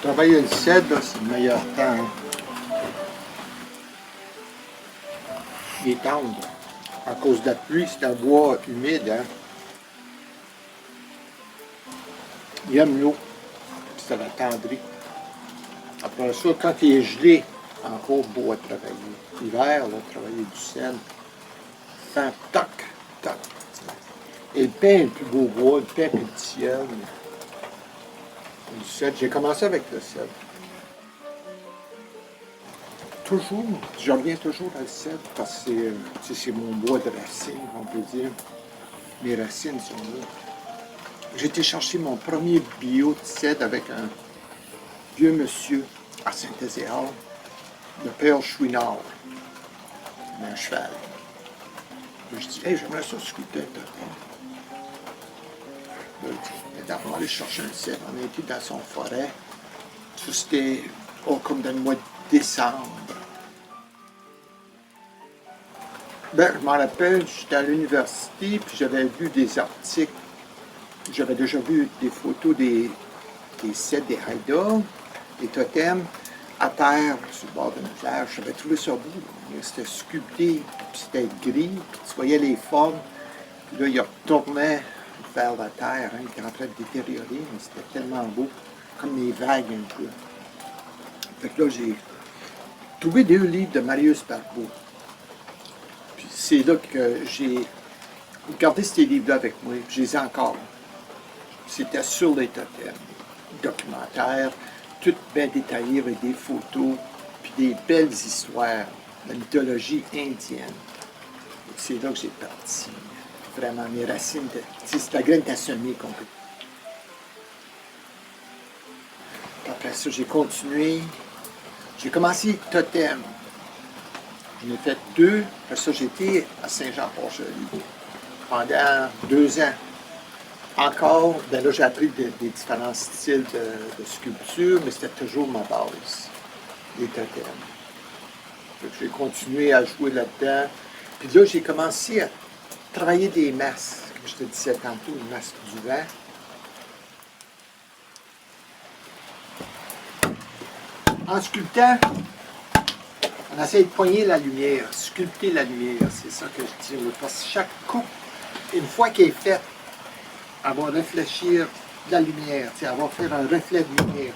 Travailler le cèdre, c'est le meilleur temps. Hein. Il est tendre. À cause de la pluie, c'est un bois humide. Hein. Il aime l'eau. Ça l'attendrit. Après ça, quand il est gelé, encore beau à travailler. L'hiver, là, travailler du cèdre. Fait toc, toc. Et le pain est le plus beau bois, le pain est plus petit ciel. Du cèdre, j'ai commencé avec le cèdre. Toujours, je reviens toujours à le cèdre parce que c'est mon bois de racines, on peut dire. Mes racines sont là. J'ai été chercher mon premier bio de cèdre avec un vieux monsieur à Saint-Ézéard, le père Chouinard, un cheval. Je dis, hey, j'aimerais ça sculpter un totem. On va aller chercher un cèdre. On a été dans son forêt. C'était comme dans le mois de décembre. Ben, je m'en rappelle, j'étais à l'université, puis j'avais vu des articles. J'avais déjà vu des photos des cèdres, des haïdas, des totems, à terre, sur le bord d'une plage. J'avais trouvé ça beau. C'était sculpté, puis c'était gris, puis tu voyais les formes. Puis là, il retournait vers la terre, hein, il était en train de détériorer, mais c'était tellement beau, comme des vagues un peu. Fait que là, j'ai trouvé 2 livres de Marius Barbeau. Puis c'est là que j'ai gardé ces livres-là avec moi, puis je les ai encore. C'était sur les totems, documentaires, tout bien détaillé avec des photos, puis des belles histoires, la mythologie indienne. C'est là que j'ai parti. Vraiment, mes racines, c'est la graine à semer qu'on peut. Après ça, j'ai continué. J'ai commencé totem. J'en ai fait 2. Après ça, j'étais à Saint-Jean-Port-Joli pendant 2 ans. Encore, ben là, j'ai appris des différents styles de sculpture, mais c'était toujours ma base, les totems. J'ai continué à jouer là-dedans. Puis là, j'ai commencé à travailler des masques, comme je te disais tantôt, le masque du vent. En sculptant, on essaie de poigner la lumière, sculpter la lumière, c'est ça que je dis. Parce que chaque coupe, une fois qu'elle est faite, elle va réfléchir de la lumière, elle va faire un reflet de lumière.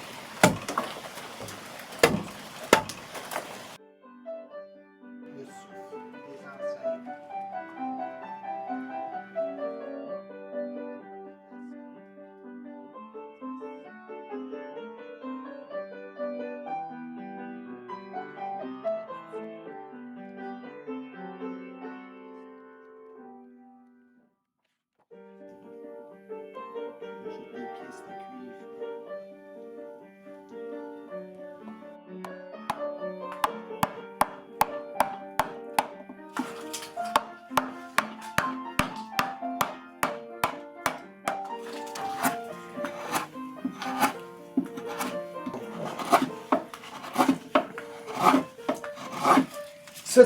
Ça,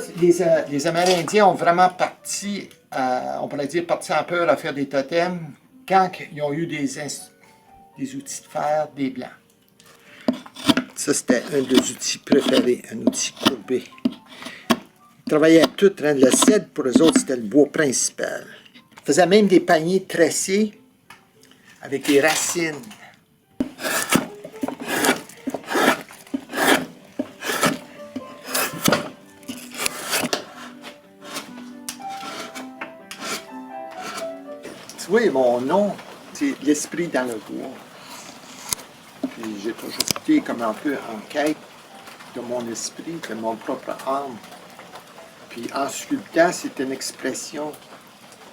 les Amérindiens ont vraiment parti, on pourrait dire, parti en peur à faire des totems quand ils ont eu des outils de fer des Blancs. Ça, c'était un des outils préférés, un outil courbé. Ils travaillaient tout, hein, le cèdre, pour eux autres, c'était le bois principal. Ils faisaient même des paniers tressés avec des racines. Tu vois, mon nom, c'est l'esprit dans le bois. Puis j'ai toujours été comme un peu en quête de mon esprit, de mon propre âme. Puis en sculptant, c'était une expression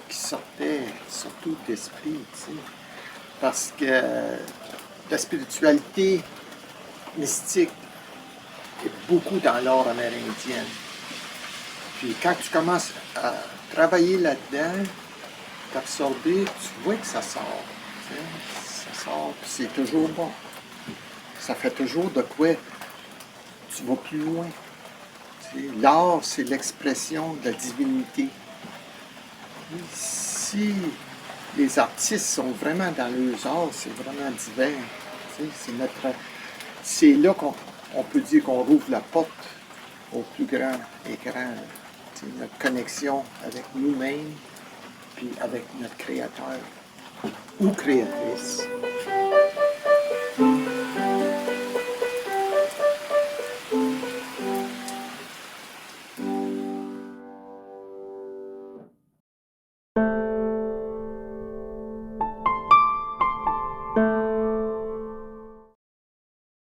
qui sortait surtout d'esprit, tu sais. Parce que la spiritualité mystique est beaucoup dans l'art amérindien. Puis quand tu commences à travailler là-dedans, t'absorber, tu vois que ça sort. Tu sais, ça sort, puis c'est toujours bon. Ça fait toujours de quoi tu vas plus loin. L'art, c'est l'expression de la divinité. Si les artistes sont vraiment dans leurs arts, c'est vraiment divin. C'est notre c'est là qu'on peut dire qu'on rouvre la porte au plus grand écran. C'est notre connexion avec nous-mêmes, puis avec notre Créateur ou Créatrice.